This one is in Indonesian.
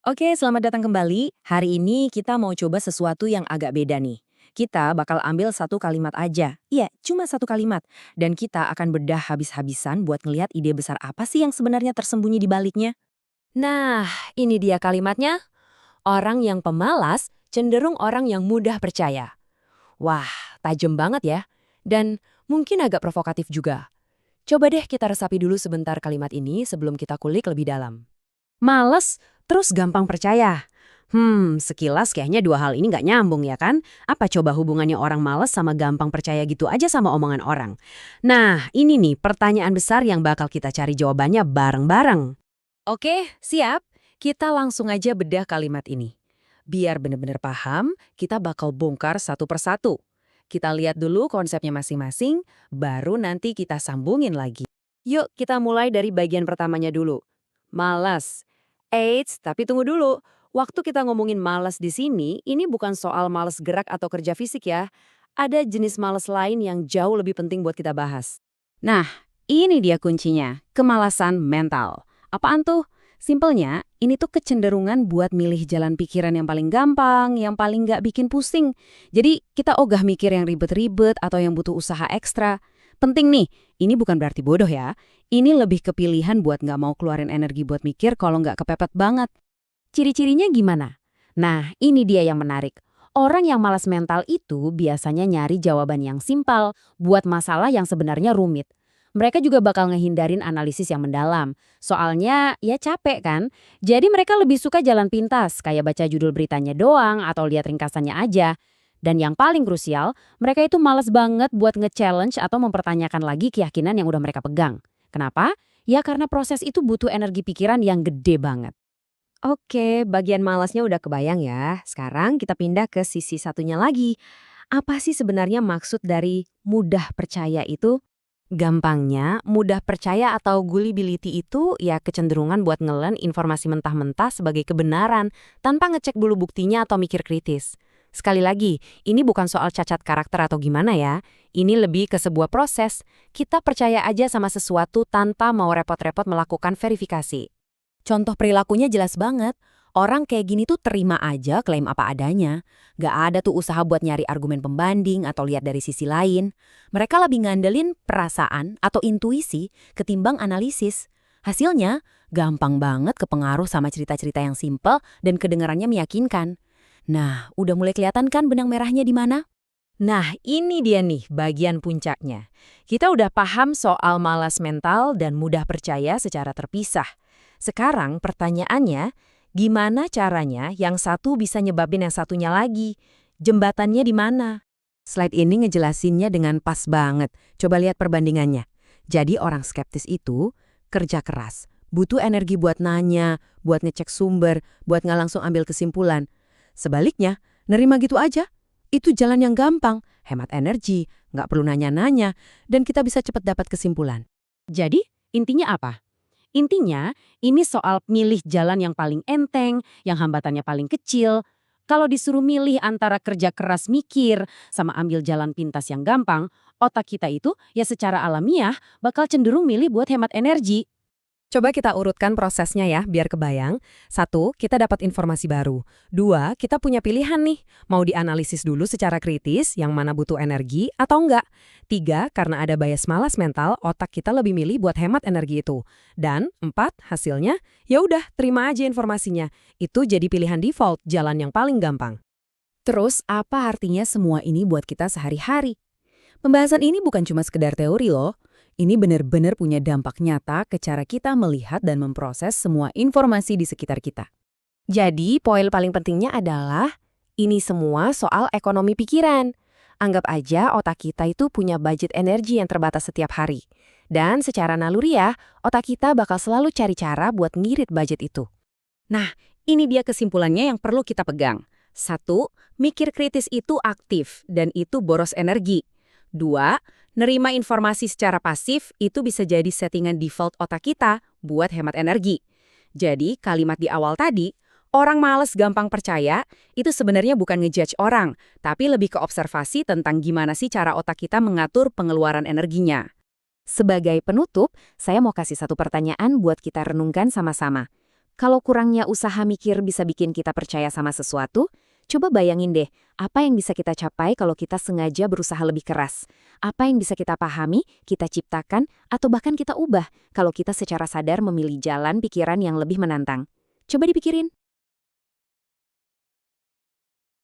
Oke, selamat datang kembali. Hari ini kita mau coba sesuatu yang agak beda nih. Kita bakal ambil satu kalimat aja. Iya, cuma satu kalimat. Dan kita akan bedah habis-habisan buat ngelihat ide besar apa sih yang sebenarnya tersembunyi di baliknya. Nah, ini dia kalimatnya. Orang yang pemalas cenderung orang yang mudah percaya. Wah, tajam banget ya. Dan mungkin agak provokatif juga. Coba deh kita resapi dulu sebentar kalimat ini sebelum kita kulik lebih dalam. Males, terus gampang percaya. Sekilas kayaknya dua hal ini nggak nyambung ya kan? Apa coba hubungannya orang males sama gampang percaya gitu aja sama omongan orang? Nah, ini nih pertanyaan besar yang bakal kita cari jawabannya bareng-bareng. Oke, siap. Kita langsung aja bedah kalimat ini. Biar benar-benar paham, kita bakal bongkar satu persatu. Kita lihat dulu konsepnya masing-masing, baru nanti kita sambungin lagi. Yuk, kita mulai dari bagian pertamanya dulu. Malas. Eits, tapi tunggu dulu. Waktu kita ngomongin malas di sini, ini bukan soal malas gerak atau kerja fisik ya. Ada jenis malas lain yang jauh lebih penting buat kita bahas. Nah, ini dia kuncinya, kemalasan mental. Apaan tuh? Simpelnya, ini tuh kecenderungan buat milih jalan pikiran yang paling gampang, yang paling nggak bikin pusing. Jadi, kita ogah mikir yang ribet-ribet atau yang butuh usaha ekstra. Penting nih, ini bukan berarti bodoh ya. Ini lebih kepilihan buat nggak mau keluarin energi buat mikir kalau nggak kepepet banget. Ciri-cirinya gimana? Nah, ini dia yang menarik. Orang yang malas mental itu biasanya nyari jawaban yang simpel buat masalah yang sebenarnya rumit. Mereka juga bakal ngehindarin analisis yang mendalam. Soalnya ya capek kan? Jadi mereka lebih suka jalan pintas, kayak baca judul beritanya doang atau lihat ringkasannya aja. Dan yang paling krusial, mereka itu malas banget buat nge-challenge atau mempertanyakan lagi keyakinan yang udah mereka pegang. Kenapa? Ya karena proses itu butuh energi pikiran yang gede banget. Oke, bagian malasnya udah kebayang ya. Sekarang kita pindah ke sisi satunya lagi. Apa sih sebenarnya maksud dari mudah percaya itu? Gampangnya, mudah percaya atau gullibility itu ya kecenderungan buat ngelen informasi mentah-mentah sebagai kebenaran tanpa ngecek dulu buktinya atau mikir kritis. Sekali lagi, ini bukan soal cacat karakter atau gimana ya. Ini lebih ke sebuah proses. Kita percaya aja sama sesuatu tanpa mau repot-repot melakukan verifikasi. Contoh perilakunya jelas banget. Orang kayak gini tuh terima aja klaim apa adanya. Gak ada tuh usaha buat nyari argumen pembanding atau lihat dari sisi lain. Mereka lebih ngandelin perasaan atau intuisi ketimbang analisis. Hasilnya, gampang banget kepengaruh sama cerita-cerita yang simpel dan kedengarannya meyakinkan. Nah, udah mulai kelihatan kan benang merahnya di mana? Nah, ini dia nih bagian puncaknya. Kita udah paham soal malas mental dan mudah percaya secara terpisah. Sekarang pertanyaannya, gimana caranya yang satu bisa nyebabin yang satunya lagi? Jembatannya di mana? Slide ini ngejelasinnya dengan pas banget. Coba lihat perbandingannya. Jadi orang skeptis itu kerja keras, butuh energi buat nanya, buat ngecek sumber, buat nggak langsung ambil kesimpulan. Sebaliknya, nerima gitu aja. Itu jalan yang gampang, hemat energi, nggak perlu nanya-nanya, dan kita bisa cepat dapat kesimpulan. Jadi, intinya apa? Intinya, ini soal milih jalan yang paling enteng, yang hambatannya paling kecil. Kalau disuruh milih antara kerja keras mikir sama ambil jalan pintas yang gampang, otak kita itu ya secara alamiah bakal cenderung milih buat hemat energi. Coba kita urutkan prosesnya ya, biar kebayang. Satu, kita dapat informasi baru. Dua, kita punya pilihan nih. Mau dianalisis dulu secara kritis, yang mana butuh energi atau enggak. Tiga, karena ada bias malas mental, otak kita lebih milih buat hemat energi itu. Dan empat, hasilnya, ya udah terima aja informasinya. Itu jadi pilihan default, jalan yang paling gampang. Terus, apa artinya semua ini buat kita sehari-hari? Pembahasan ini bukan cuma sekedar teori loh. Ini benar-benar punya dampak nyata ke cara kita melihat dan memproses semua informasi di sekitar kita. Jadi, poin paling pentingnya adalah ini semua soal ekonomi pikiran. Anggap aja otak kita itu punya budget energi yang terbatas setiap hari. Dan secara naluriah, otak kita bakal selalu cari cara buat ngirit budget itu. Nah, ini dia kesimpulannya yang perlu kita pegang. Satu, mikir kritis itu aktif dan itu boros energi. Dua, nerima informasi secara pasif itu bisa jadi settingan default otak kita buat hemat energi. Jadi, kalimat di awal tadi, orang males gampang percaya, itu sebenarnya bukan ngejudge orang, tapi lebih ke observasi tentang gimana sih cara otak kita mengatur pengeluaran energinya. Sebagai penutup, saya mau kasih satu pertanyaan buat kita renungkan sama-sama. Kalau kurangnya usaha mikir bisa bikin kita percaya sama sesuatu, coba bayangin deh, apa yang bisa kita capai kalau kita sengaja berusaha lebih keras? Apa yang bisa kita pahami, kita ciptakan, atau bahkan kita ubah kalau kita secara sadar memilih jalan pikiran yang lebih menantang? Coba dipikirin.